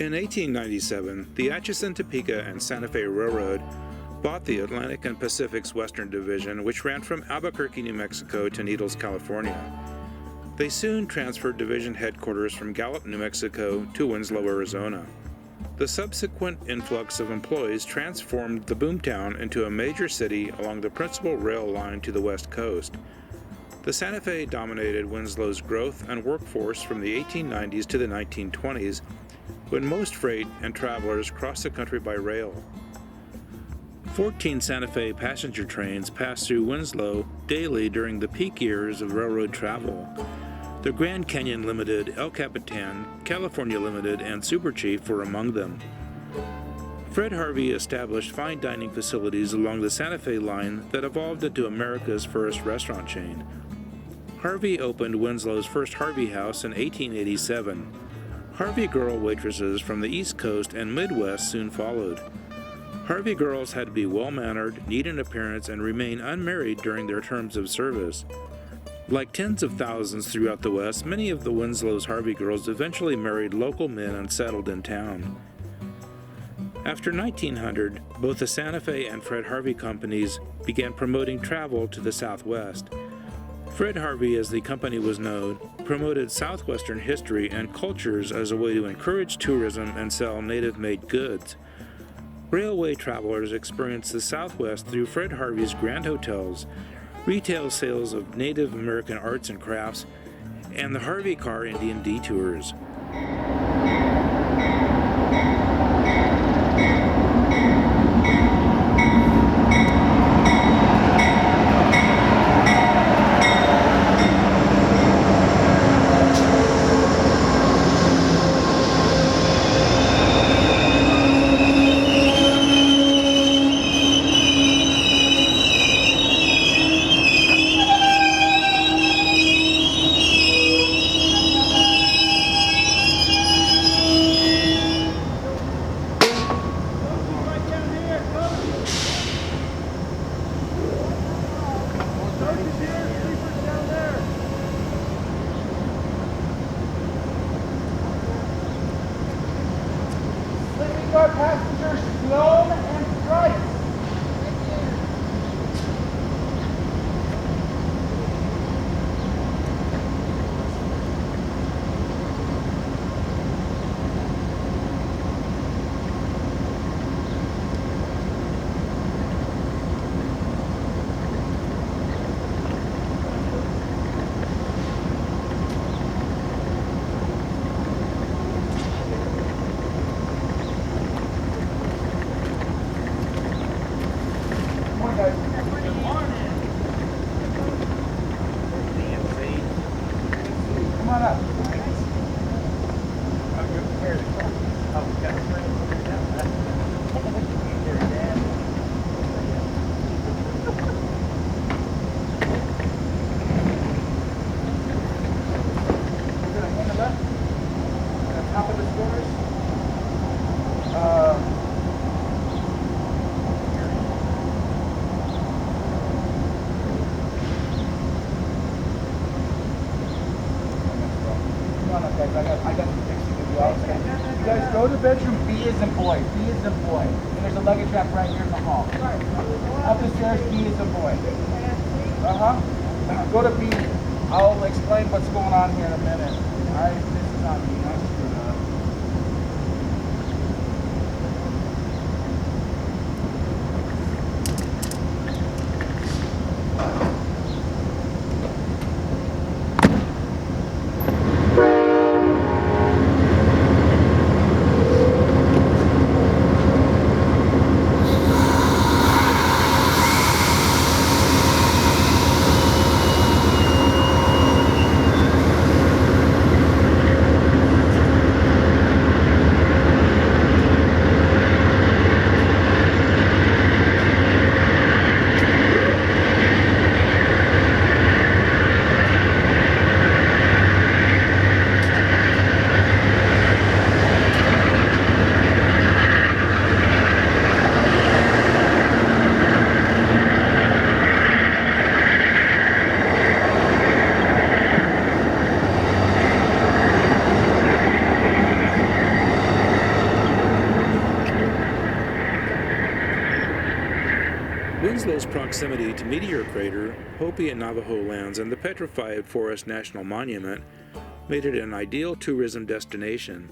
In 1897, the Atchison, Topeka, and Santa Fe Railroad bought the Atlantic and Pacific's Western Division, which ran from Albuquerque, New Mexico to Needles, California. They soon transferred division headquarters from Gallup, New Mexico to Winslow, Arizona. The subsequent influx of employees transformed the boomtown into a major city along the principal rail line to the West Coast. The Santa Fe dominated Winslow's growth and workforce from the 1890s to the 1920s, when most freight and travelers crossed the country by rail. 14 Santa Fe passenger trains passed through Winslow daily during the peak years of railroad travel. The Grand Canyon Limited, El Capitan, California Limited, and Super Chief were among them. Fred Harvey established fine dining facilities along the Santa Fe line that evolved into America's first restaurant chain. Harvey opened Winslow's first Harvey House in 1887. Harvey Girl waitresses from the East Coast and Midwest soon followed. Harvey Girls had to be well-mannered, neat in appearance, and remain unmarried during their terms of service. Like tens of thousands throughout the West, many of the Winslow's Harvey Girls eventually married local men and settled in town. After 1900, both the Santa Fe and Fred Harvey companies began promoting travel to the Southwest. Fred Harvey, as the company was known, promoted Southwestern history and cultures as a way to encourage tourism and sell native-made goods. Railway travelers experienced the Southwest through Fred Harvey's grand hotels, retail sales of Native American arts and crafts, and the Harvey Car Indian detours. Passengers Sloan and Price. Go to bedroom B is in boy. B is in boy. And there's a luggage rack right here in the hall. Up the stairs, B is in boy. Go to B. I'll explain what's going on here in a minute. Alright, this is on me. I screwed up. Winslow's proximity to Meteor Crater, Hopi and Navajo lands, and the Petrified Forest National Monument made it an ideal tourism destination.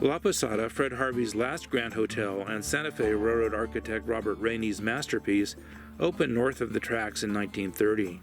La Posada, Fred Harvey's last grand hotel and Santa Fe Railroad architect Robert Rainey's masterpiece, opened north of the tracks in 1930.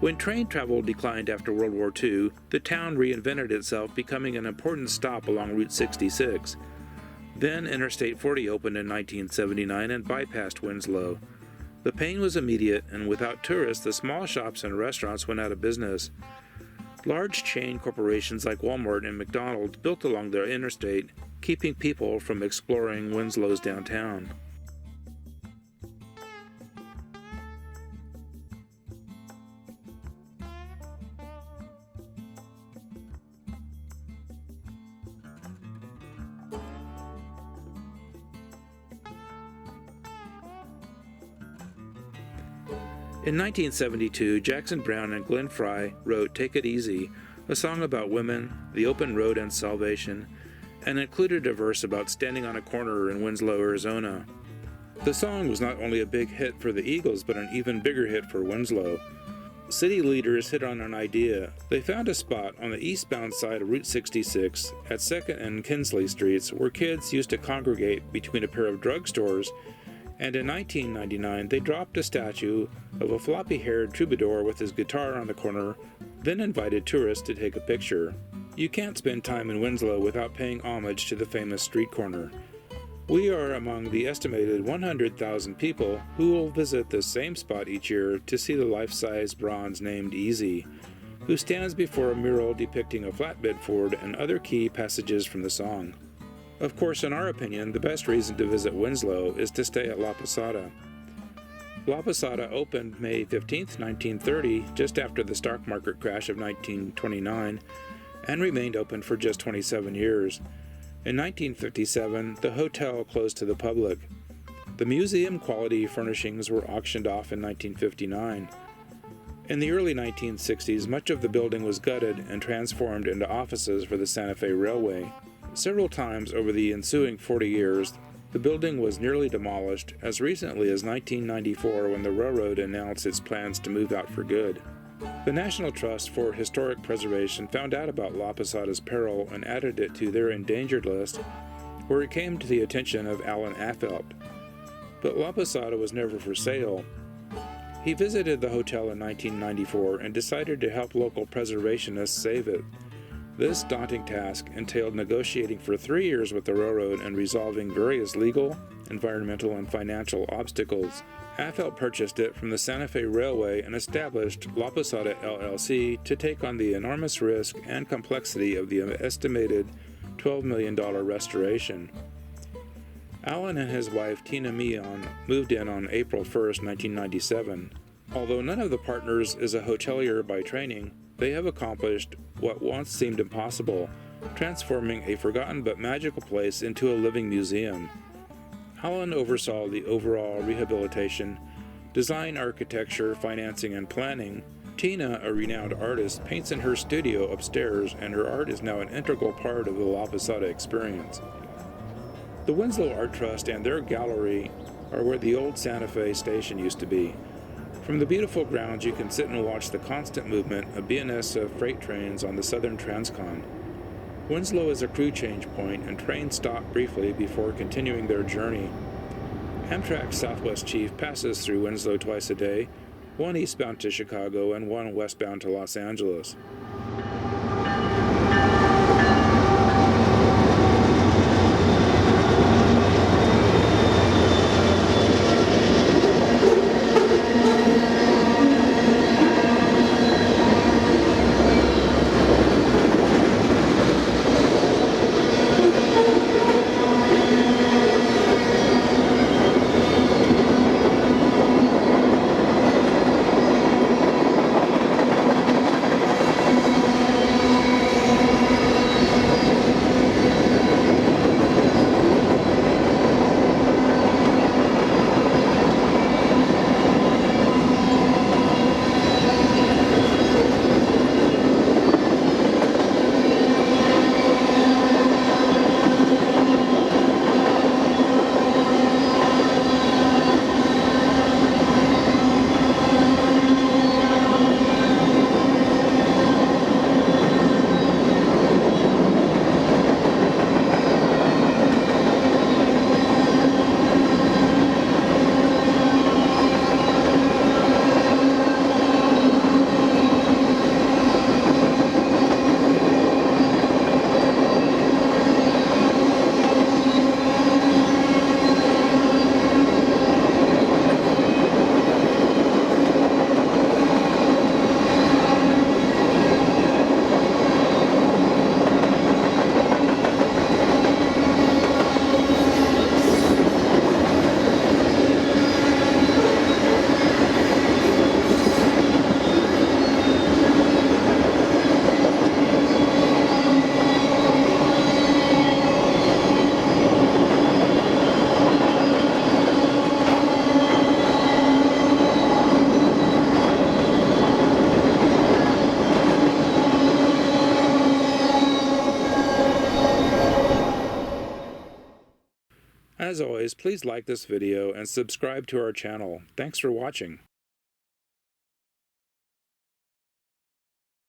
When train travel declined after World War II, the town reinvented itself, becoming an important stop along Route 66. Then Interstate 40 opened in 1979 and bypassed Winslow. The pain was immediate, and without tourists, the small shops and restaurants went out of business. Large chain corporations like Walmart and McDonald's built along the interstate, keeping people from exploring Winslow's downtown. In 1972, Jackson Browne and Glenn Frey wrote Take It Easy, a song about women, the open road, and salvation, and included a verse about standing on a corner in Winslow, Arizona. The song was not only a big hit for the Eagles, but an even bigger hit for Winslow. City leaders hit on an idea. They found a spot on the eastbound side of Route 66 at 2nd and Kinsley Streets where kids used to congregate between a pair of drugstores, and in 1999 they dropped a statue of a floppy-haired troubadour with his guitar on the corner, then invited tourists to take a picture. You can't spend time in Winslow without paying homage to the famous street corner. We are among the estimated 100,000 people who will visit this same spot each year to see the life-size bronze named Easy, who stands before a mural depicting a flatbed Ford and other key passages from the song. Of course, in our opinion, the best reason to visit Winslow is to stay at La Posada. La Posada opened May 15, 1930, just after the stock market crash of 1929, and remained open for just 27 years. In 1957, the hotel closed to the public. The museum-quality furnishings were auctioned off in 1959. In the early 1960s, much of the building was gutted and transformed into offices for the Santa Fe Railway. Several times over the ensuing 40 years, the building was nearly demolished, as recently as 1994 when the railroad announced its plans to move out for good. The National Trust for Historic Preservation found out about La Posada's peril and added it to their endangered list, where it came to the attention of Alan Affeldt. But La Posada was never for sale. He visited the hotel in 1994 and decided to help local preservationists save it. This daunting task entailed negotiating for 3 years with the railroad and resolving various legal, environmental, and financial obstacles. Affeldt purchased it from the Santa Fe Railway and established La Posada LLC to take on the enormous risk and complexity of the estimated $12 million restoration. Alan and his wife Tina Meehan moved in on April 1, 1997. Although none of the partners is a hotelier by training, they have accomplished what once seemed impossible, transforming a forgotten but magical place into a living museum. Alan oversaw the overall rehabilitation, design, architecture, financing, and planning. Tina, a renowned artist, paints in her studio upstairs, and her art is now an integral part of the La Posada experience. The Winslow Art Trust and their gallery are where the old Santa Fe station used to be. From the beautiful grounds, you can sit and watch the constant movement of BNSF freight trains on the Southern Transcon. Winslow is a crew change point, and trains stop briefly before continuing their journey. Amtrak's Southwest Chief passes through Winslow twice a day, one eastbound to Chicago and one westbound to Los Angeles. As always, please like this video and subscribe to our channel. Thanks for watching.